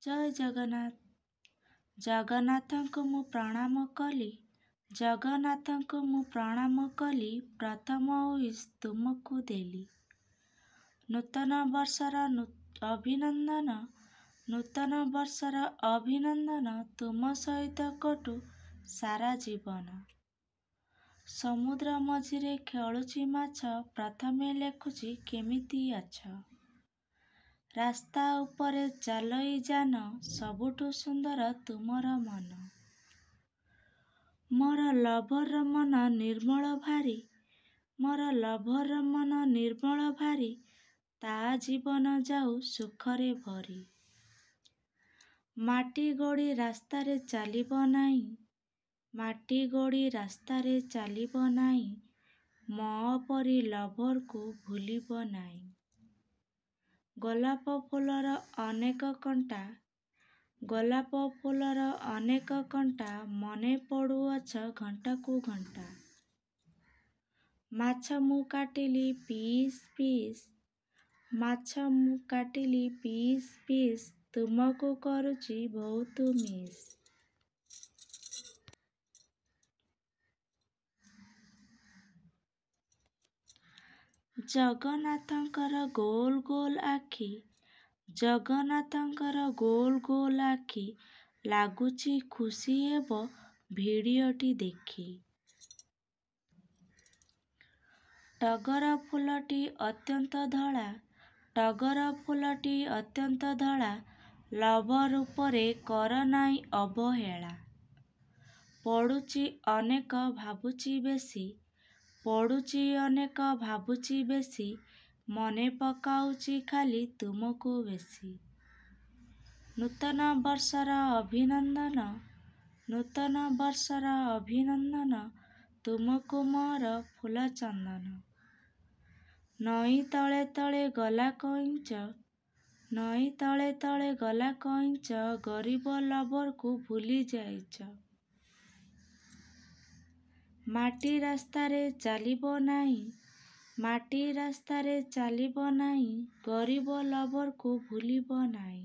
जय जगन्नाथ। जगन्नाथଙ୍କୁ ମୁଁ ପ୍ରଣାମ କଲି। ଜଗନ୍ନାଥଙ୍କୁ ମୁଁ ପ୍ରଣାମ କଲି। ପ୍ରଥମ ଉଇସ୍ ତୁମକୁ ଦେଲି। ନୂତନ ବର୍ଷର ଅଭିନନ୍ଦନ। ନୂତନ ବର୍ଷର ଅଭିନନ୍ଦନ। ତୁମ ସହିତ କଟୁ ସାରା ଜୀବନ। ସମୁଦ୍ର ମଝିରେ ଖେଳୁଛି ମାଛ। ପ୍ରଥମେ ଲେଖୁଛି କେମିତି ଅଛ। ରାସ୍ତା ଉପରେ ଚାଲଇ ଯାନ। ସବୁଠୁ ସୁନ୍ଦର ତୁମର ମନ। ମୋର ଲଭର ମନ ନିର୍ମଳ ଭାରି। ମୋର ଲଭର ମନ ନିର୍ମଳ ଭାରି। ତା ଜୀବନ ଯାଉ ସୁଖରେ ଭରି। ମାଟି ଗୋଡ଼ି ରାସ୍ତାରେ ଚାଲିବ ନାହିଁ। ମାଟି ଗୋଡ଼ି ରାସ୍ତାରେ ଚାଲିବ ନାହିଁ। ମୋ ପରି ଲଭରକୁ ଭୁଲିବ ନାହିଁ। ଗୋଲାପ ଫୁଲର ଅନେକ କଣ୍ଟା। ଗୋଲାପ ଫୁଲର ଅନେକ କଣ୍ଟା। ମନେ ପଡ଼ୁଅଛ ଘଣ୍ଟାକୁ ଘଣ୍ଟା। ମାଛ ମୁଁ କାଟିଲି ପିସ୍ ପିସ୍। ମାଛ ମୁଁ କାଟିଲି ପିସ୍ ପିସ୍। ତୁମକୁ କରୁଛି ବହୁତ ମିସ୍। ଜଗନ୍ନାଥଙ୍କର ଗୋଲ ଗୋଲ ଆଖି। ଜଗନ୍ନାଥଙ୍କର ଗୋଲ ଗୋଲ ଆଖି। ଲାଗୁଛି ଖୁସି ହେବ ଭିଡ଼ିଓଟି ଦେଖି। ଟଗର ଫୁଲଟି ଅତ୍ୟନ୍ତ ଧଳା। ଟଗର ଫୁଲଟି ଅତ୍ୟନ୍ତ ଧଳା। ଲଭର ଉପରେ କର ନାହିଁ ଅବହେଳା। ପଡ଼ୁଛି ଅନେକ ଭାବୁଛି ବେଶୀ। ପଡ଼ୁଛି ଅନେକ ଭାବୁଛି ବେଶୀ। ମନେ ପକାଉଛି ଖାଲି ତୁମକୁ ବେଶୀ। ନୂତନ ବର୍ଷର ଅଭିନନ୍ଦନ। ନୂତନ ବର୍ଷର ଅଭିନନ୍ଦନ। ତୁମକୁ ମୋର ଫୁଲ ଚନ୍ଦନ। ନଈ ତଳେ ତଳେ ଗଲା କଇଁଛ। ନଈ ତଳେ ତଳେ ଗଲା କଇଁଛ। ଗରିବ ଲଭରକୁ ଭୁଲି ଯାଇଛ। ମାଟି ରାସ୍ତାରେ ଚାଲିବ ନାହିଁ। ମାଟି ରାସ୍ତାରେ ଚାଲିବ ନାହିଁ। ଗରିବ ଲଭରକୁ ଭୁଲିବ ନାହିଁ।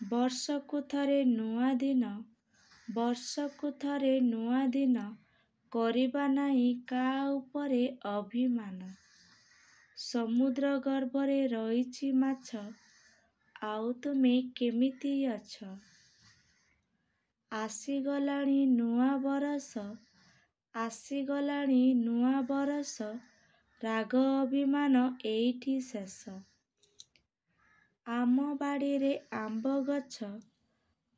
ବର୍ଷକୁ ଥରେ ନୂଆ ଦିନ। ବର୍ଷକୁ ଥରେ ନୂଆ ଦିନ। କରିବା ନାହିଁ କାହା ଉପରେ ଅଭିମାନ। ସମୁଦ୍ର ଗର୍ଭରେ ରହିଛି ମାଛ। ଆଉ ତୁମେ କେମିତି ଅଛ। ଆସିଗଲାଣି ନୂଆ ବରଷ। ଆସିଗଲାଣି ନୂଆ ବରଷ। ରାଗ ଅଭିମାନ ଏଇଠି ଶେଷ। ଆମ ବାଡ଼ିରେ ଆମ୍ବ ଗଛ।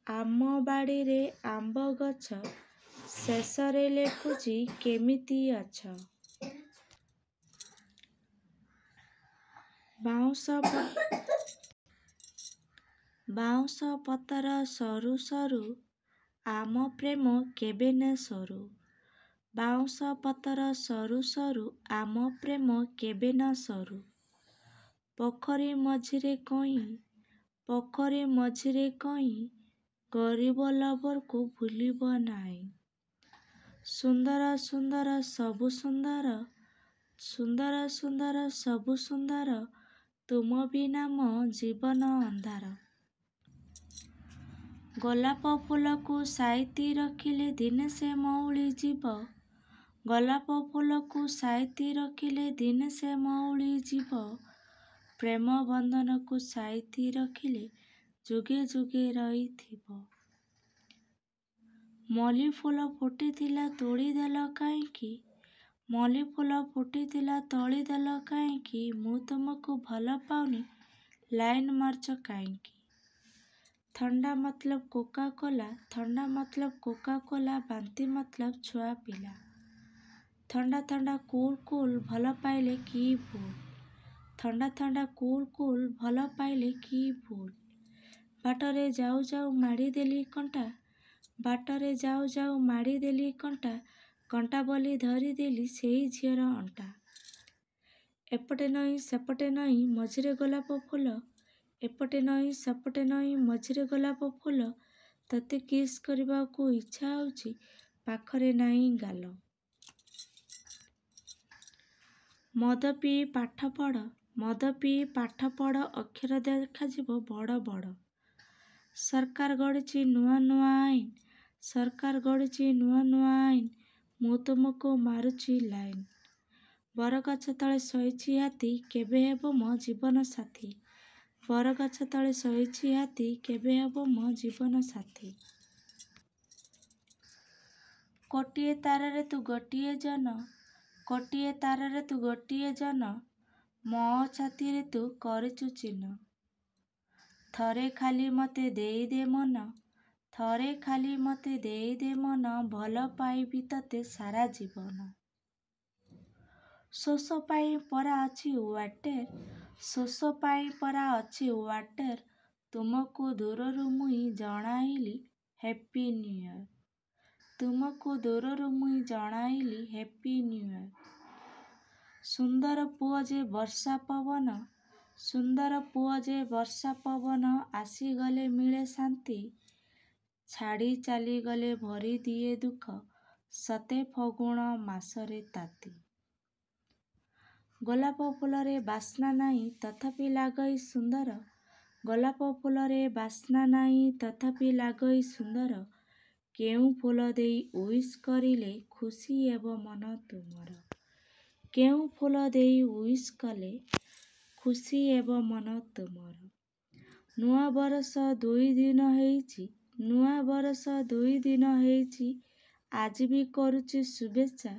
ଆମ ବାଡ଼ିରେ ଆମ୍ବ ଗଛ। ଶେଷରେ ଲେଖୁଛି କେମିତି ଅଛ। ବାଉଁଶ ପତର ସରୁ ସରୁ। ଆମ ପ୍ରେମ କେବେ ନ ସରୁ। ବାଉଁଶ ପତର ସରୁ ସରୁ। ଆମ ପ୍ରେମ କେବେ ନ ସରୁ। ପୋଖରୀ ମଝିରେ କଇଁ। ପୋଖରୀ ମଝିରେ କଇଁ। ଗରିବ ଲଭରକୁ ଭୁଲିବ ନାହିଁ। ସୁନ୍ଦର ସୁନ୍ଦର ସବୁ ସୁନ୍ଦର। ସୁନ୍ଦର ସୁନ୍ଦର ସବୁ ସୁନ୍ଦର। ତୁମ ବିନା ମୋ ଜୀବନ ଅନ୍ଧାର। ଗୋଲାପ ଫୁଲକୁ ସାଇତି ରଖିଲେ ଦିନେ ସେ ମଉଳି ଯିବ। ଗୋଲାପ ଫୁଲକୁ ସାଇତି ରଖିଲେ ଦିନେ ସେ ମଉଳି ଯିବ। ପ୍ରେମ ବନ୍ଧନକୁ ସାଇତି ରଖିଲେ ଯୁଗେ ଯୁଗେ ରହିଥିବ। ମଲ୍ଲି ଫୁଲ ଫୁଟିଥିଲା ତୋଳିଦେଲ କାହିଁକି। ମଲ୍ଲି ଫୁଲ ଫୁଟିଥିଲା ତୋଳିଦେଲ କାହିଁକି। ମୁଁ ତୁମକୁ ଭଲ ପାଉନି ଲାଇନ୍ ମାରୁଛ କାହିଁକି। ଥଣ୍ଡା ମତଲବ କୋକା କୋଲା। ଥଣ୍ଡା ମତଲବ କୋକା କୋଲା। ବାନ୍ତି ମତଲବ ଛୁଆ ପିଲା। ଥଣ୍ଡା ଥଣ୍ଡା କୁଲ୍ କୁଲ୍ ଭଲ ପାଇଲେ କି ଭୁଲ। ଥଣ୍ଡା ଥଣ୍ଡା କୁଲ୍ କୁଲ୍ ଭଲ ପାଇଲେ କି ଭୁଲ। ବାଟରେ ଯାଉ ଯାଉ ମାଡ଼ିଦେଲି କଣ୍ଟା। ବାଟରେ ଯାଉ ଯାଉ ମାଡ଼ିଦେଲି କଣ୍ଟା। କଣ୍ଟା ବୋଲି ଧରିଦେଲି ସେଇ ଝିଅର ଅଣ୍ଟା। ଏପଟେ ନଈ ସେପଟେ ନଈ ମଝିରେ ଗୋଲାପ ଫୁଲ। ଏପଟେ ନଈ ସେପଟେ ନଈ ମଝିରେ ଗୋଲାପ ଫୁଲ। ତତେ କିସ୍ କରିବାକୁ ଇଚ୍ଛା ହେଉଛି ପାଖରେ ନାହିଁ ଗାଲ। ମଦ ପିଇ ପାଠ ପଢ଼। ମଦ ପିଇ ପାଠ ପଢ଼, ଅକ୍ଷର ଦେଖାଯିବ ବଡ଼ ବଡ଼। ସରକାର ଗଢ଼ିଛି ନୂଆ ନୂଆ ଆଇନ, ସରକାର ଗଢ଼ିଛି ନୂଆ ନୂଆ ଆଇନ, ମୁଁ ତୁମକୁ ମାରୁଛି ଲାଇନ। ବରଗଛ ତଳେ ଶୋଇଛି ହାତୀ, କେବେ ହେବ ମୋ ଜୀବନ ସାଥୀ। ବରଗଛ ତଳେ ଶୋଇଛି ହାତୀ, କେବେ ହେବ ମୋ ଜୀବନ ସାଥୀ। କୋଟିଏ ତାରାରେ ତୁ ଗୋଟିଏ ଜନ, କୋଟିଏ ତାରାରେ ତୁ ଗୋଟିଏ ଜନ, ମୋ ଛାତିରେ ତୁ କରିଛୁ ଚିହ୍ନ। ଥରେ ଖାଲି ମୋତେ ଦେଇଦେ ମନ, ଥରେ ଖାଲି ମୋତେ ଦେଇଦେ ମନ, ଭଲ ପାଇବି ତତେ ସାରା ଜୀବନ। ଶୋଷ ପାଇଁ ପରା ଅଛି ୱାଟେର, ଶୋଷ ପାଇଁ ପରା ଅଛି ୱାଟେର, ତୁମକୁ ଦୂରରୁ ମୁଇଁ ଜଣାଇଲି ହ୍ୟାପି ନ୍ୟୁ ଇୟର, ତୁମକୁ ଦୂରରୁ ମୁଇଁ ଜଣାଇଲି ହ୍ୟାପି ନ୍ୟୁ ଇୟର। ସୁନ୍ଦର ପୁଅ ଯେ ବର୍ଷା ପବନ, ସୁନ୍ଦର ପୁଅ ଯେ ବର୍ଷା ପବନ, ଆସିଗଲେ ମିଳେ ଶାନ୍ତି, ଛାଡ଼ି ଚାଲିଗଲେ ଭରି ଦିଏ ଦୁଃଖ, ସତେ ଫଗୁଣ ମାସରେ ତାତି। ଗୋଲାପ ଫୁଲରେ ବାସ୍ନା ନାହିଁ ତଥାପି ଲାଗଇ ସୁନ୍ଦର, ଗୋଲାପ ଫୁଲରେ ବାସ୍ନା ନାହିଁ ତଥାପି ଲାଗଇ ସୁନ୍ଦର, କେଉଁ ଫୁଲ ଦେଇ ଉଇସ୍ କରିଲେ ଖୁସି ହେବ ମନ ତୁମର, କେଉଁ ଫୁଲ ଦେଇ ଉଇସ୍ କଲେ ଖୁସି ହେବ ମନ ତୁମର। ନୂଆ ବରଷ 2 ଦିନ ହେଇଛି, ନୂଆ ବରଷ 2 ଦିନ ହେଇଛି, ଆଜି ବି କରୁଛି ଶୁଭେଚ୍ଛା,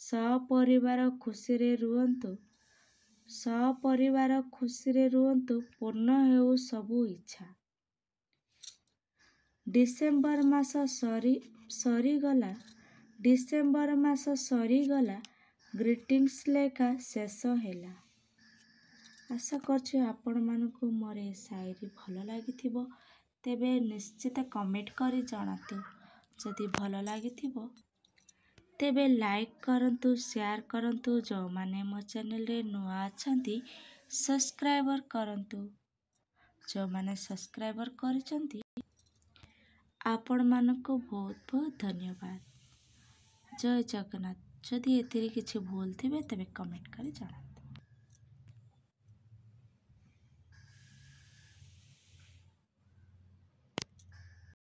ସପରିବାର ଖୁସିରେ ରୁହନ୍ତୁ, ସପରିବାର ଖୁସିରେ ରୁହନ୍ତୁ, ପୂର୍ଣ୍ଣ ହେଉ ସବୁ ଇଚ୍ଛା। ଡିସେମ୍ବର ମାସ ସରିଗଲା, ଡିସେମ୍ବର ମାସ ସରିଗଲା, ଗ୍ରିଟିଂସ୍ ଲେଖା ଶେଷ ହେଲା। ଆଶା କରୁଛି ଆପଣମାନଙ୍କୁ ମୋର ଏ ସାୟରୀ ଭଲ ଲାଗିଥିବ, ତେବେ ନିଶ୍ଚିତ କମେଣ୍ଟ କରି ଜଣାନ୍ତୁ। ଯଦି ଭଲ ଲାଗିଥିବ ତେବେ ଲାଇକ୍ କରନ୍ତୁ, ସେୟାର କରନ୍ତୁ, ଯେଉଁମାନେ ମୋ ଚ୍ୟାନେଲରେ ନୂଆ ଅଛନ୍ତି ସବସ୍କ୍ରାଇବର କରନ୍ତୁ, ଯେଉଁମାନେ ସବସ୍କ୍ରାଇବର କରିଛନ୍ତି ଆପଣମାନଙ୍କୁ ବହୁତ ବହୁତ ଧନ୍ୟବାଦ। ଜୟ ଜଗନ୍ନାଥ। ଯଦି ଏଥିରେ କିଛି ଭୁଲ ଥିବେ ତେବେ କମେଣ୍ଟ କରି ଜଣାନ୍ତୁ।